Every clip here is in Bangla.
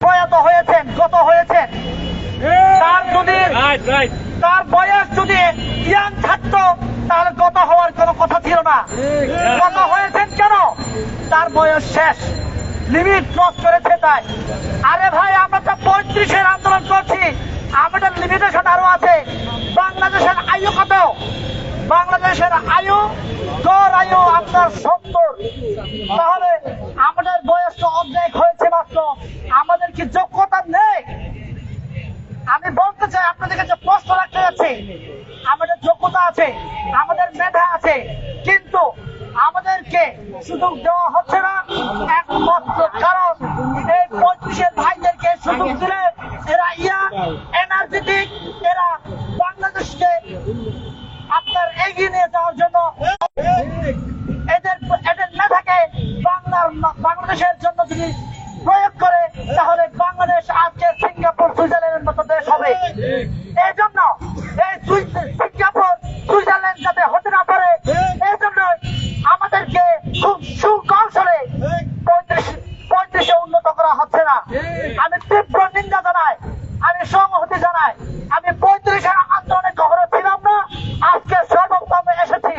প্রয়াত হয়েছেন, গত হয়েছেন, তার বয়স যদি ইয়াং থাকতো তাহলে গত হওয়ার কোনো কথা ছিল না। গত হয়েছেন কেন? তার বয়স শেষ, লিমিট ক্রস করেছে তাই। আরে ভাই, আমরা তো 35-এর আন্দোলন করছি, আমাদের লিমিটেশন আরো আছে। বাংলাদেশের আয়ু কত? বাংলাদেশের আয়ু, গড় আয়ু আপনার 70। তাহলে আমাদের বয়স তো অর্ধেক হয়েছে মাত্র। আমাদের কি যোগ্যতা নেই? আমি বলতে চাই, আপনাদের কাছে প্রশ্ন রাখতে যাচ্ছি, আমাদের যোগ্যতা আছে, আমাদের মেধা আছে, কিন্তু আমাদেরকে সুযোগ দেওয়া হচ্ছে না। একমাত্র কারণ এই 35-এর ভাইদেরকে সুযোগ দিলে এরা এনার্জেটিক, এরা বাংলাদেশকে আপনার এগিয়ে নিয়ে যাওয়ার জন্য এদের মেধাকে বাংলাদেশের জন্য যদি প্রয়োগ করে, তাহলে বাংলাদেশ আজকে সিঙ্গাপুর, সুইজারল্যান্ডের মতো দেশ হবে। এই জন্য এই সিঙ্গাপুর, সুইজারল্যান্ড যাতে হতে না পারে, এই জন্য আমাদেরকে খুব সুকৌশলে 35-এ উন্নত করা হচ্ছে না। আমি তীব্র নিন্দা জানাই, আমি সংহতি জানাই। আমি 35-এর আন্দোলনে কখনো ছিলাম না, আজকে সর্বপ্রথম এসেছি।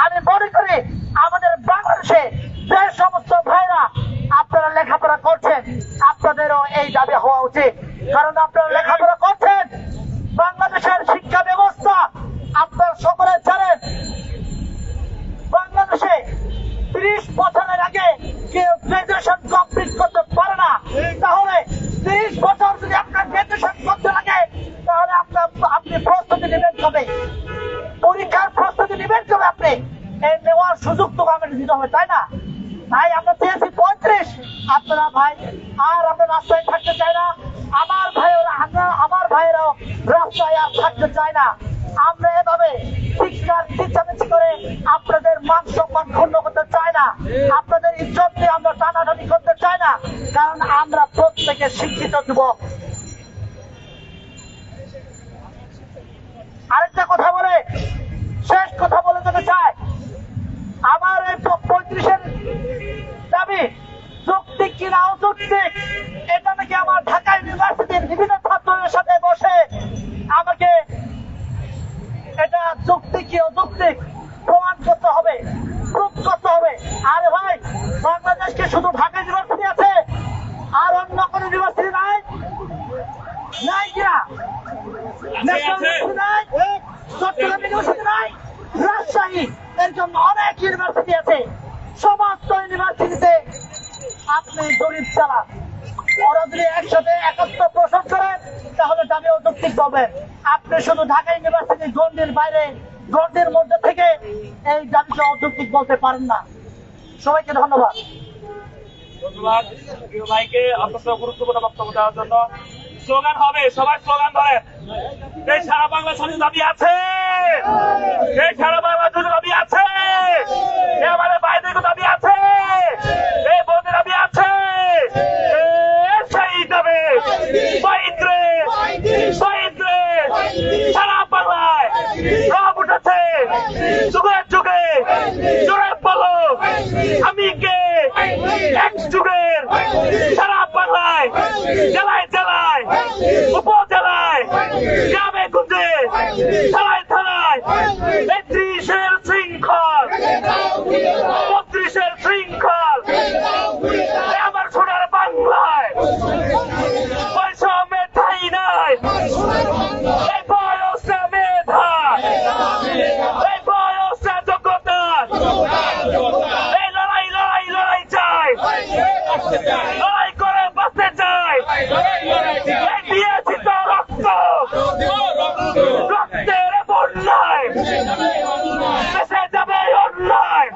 আমি মনে করি আমাদের বাংলাদেশে যে সমস্ত ভাইরা আপনারা লেখাপড়া করছেন, আপনাদেরও এই দাবি হওয়া উচিত। কারণ আপনারা লেখাপড়া করছেন, বাংলাদেশের শিক্ষা ব্যবস্থা আপনার সকলে জানেন। বাংলাদেশে 30 বছরের আগে কেউ গ্রাজুয়েশন কমপ্লিট করতে পারে না। তাহলে 30 বছর যদি আপনার গ্রাজুয়েশন করতে লাগে, তাহলে আপনি প্রস্তুতি নেবেন কবে? পরীক্ষার প্রস্তুতি নেবেন কবে? আপনি এই নেওয়ার সুযোগ তো আমাদের দিতে হবে, তাই না? ভাই, আমরা চেয়েছি 35। আপনারা ভাই আর আমরা রাস্তায় থাকতে চাই না। আমার ভাইয়েরাও রাস্তায় আর থাকতে চায় না। আমরা এভাবে শিক্ষার চিচামিচি করে আপনাদের মান সম্মান ক্ষুণ্ণ করতে চাই না, আপনাদের ইজ্জত নিয়ে আমরা টানাটানি করতে চাই না। কারণ আমরা প্রত্যেকে শিক্ষিত যুবক। আরেকটা কথা বলে, শেষ কথা বলে যেতে চাই, আমার এই 35-এর দাবি যৌক্তিক কিনা অযৌক্তিক, এটা নাকি আমার ঢাকা ইউনিভার্সিটির বিভিন্ন ছাত্রদের সাথে বসে আমাকে এটা যৌক্তিক কি অযৌক্তিক প্রমাণ করতে হবে, প্রুফ করতে হবে। আরে ভাই, বাংলাদেশকে শুধু ঢাকা ইউনিভার্সিটি আছে, আর অন্য কোন ইউনিভার্সিটি নাই? নাই কিনা? নাই, চট্টগ্রাম ইউনিভার্সিটি নাই, রাজশাহী, এরকম অনেক ইউনিভার্সিটি আছে। সমস্ত ইউনিভার্সিটিতে আপনি জরিপ চালান, ওরা যদি একসাথে একত্র পোষণ করেন তাহলে দাবি অযৌক্তিক বলবেন। আপনি শুধু ঢাকা ইউনিভার্সিটির গণ্ডির বাইরে, গণ্ডির মধ্যে থেকে এই দাবিকে অযৌক্তিক বলতে পারেন না। সবাইকে ধন্যবাদ। ধন্যবাদ প্রিয় ভাইকে অত্যন্ত গুরুত্বপূর্ণ বক্তব্য দেওয়ার জন্য। স্লোগান হবে, সবাই স্লোগান ধরেন। এই সারা বাংলা স্বাধীন দাবি আছে, এই সারা বাংলা জন্য দাবি আছে, আমাদের বাইরের দাবি আছে, এই বোনের দাবি আছে, সেই দাবি বাইদ্রে বাইদ্রে সারা বাংলায় রব উঠেছে যুগে যুগে। জোরে বলো, আমি কে? এক যুগের সারা বাংলায়, জেলায় জেলায়, উপজেলায়, গ্রামে গঞ্জে, থানায় থানায় ৩০-এর শৃঙ্খল, ৩৫-এর শৃঙ্খল আমার সোনার বাংলায় বৈষম্যের ঠাঁই নাই। এই বয়সটা মেধা, এই বয়সটা যোগ্যতা, এই লড়াই লড়াই লড়াই চাই, লড়াই করে বাঁচতে চাই। এই দিয়েছি তো রক্ত, রক্তের বন্যায় বেঁচে যাবে অন্যায়।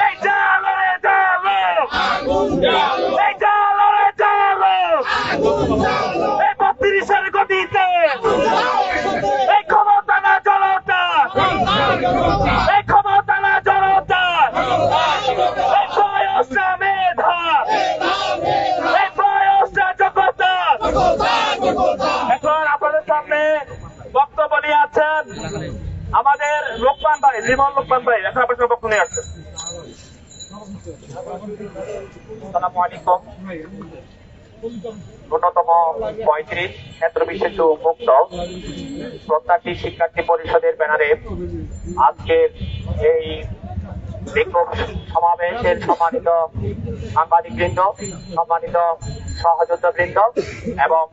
এই জালো রে জালো, এই জালো রে জালো, এই 32-এর গতিতে, এই ক্ষমতা না জনতা, এই ক্ষমতা না জনতা, এই বয়সটা মেধা, এই বয়সটা যোগ্যতা। এখন আপনাদের সামনে বক্তব্য নিয়ে আছেন আমাদের লোকমান ভাই, লিমন লোকমান ভাই। এখন আপনার সামনে বক্তব্য নিয়ে আসছেন। আসসালামু আলাইকুম। ন্যূনতম 35 ক্ষেত্র বিশেষে উন্মুক্ত প্রত্যাশী শিক্ষার্থী পরিষদের ব্যানারে আজকের এই বিক্ষোভ সমাবেশের সম্মানিত সাংবাদিকবৃন্দ, সম্মানিত সহযোদ্ধাবৃন্দ এবং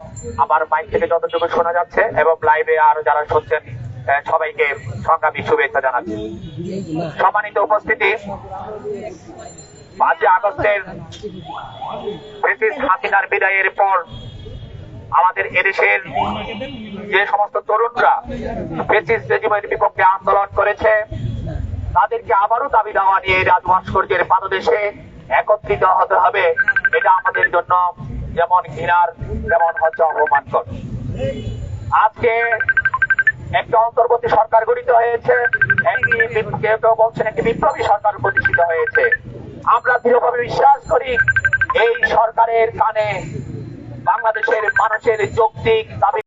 আমার মাইক থেকে যতটুকু শোনা যাচ্ছে এবং লাইভে আরো যারা শুনছেন সবাইকে সংগ্রামী শুভেচ্ছা জানাচ্ছি। সম্মানিত উপস্থিতি, 5 আগস্টের ব্রিটিশ হাসিনার বিদায়ের পর আমাদের এদেশের যে সমস্ত তরুণরা ব্রিটিশ রেজিমের বিপক্ষে আন্দোলন করেছে তাদেরকে আবারও দাবি দেওয়া নিয়ে রাজভাস্কর্যের পাদদেশে একত্রিত হতে হবে। এটা আমাদের জন্য যেমন ঘৃণার তেমন হচ্ছে অপমানকর। আজকে একটা অন্তর্বর্তী সরকার গঠিত হয়েছে, কেউ কেউ বলছেন একটি বিপ্লবী সরকার প্রতিষ্ঠিত হয়েছে। আমরা দৃঢ়ভাবে বিশ্বাস করি এই সরকারের কানে বাংলাদেশের মানুষের যৌক্তিক দাবি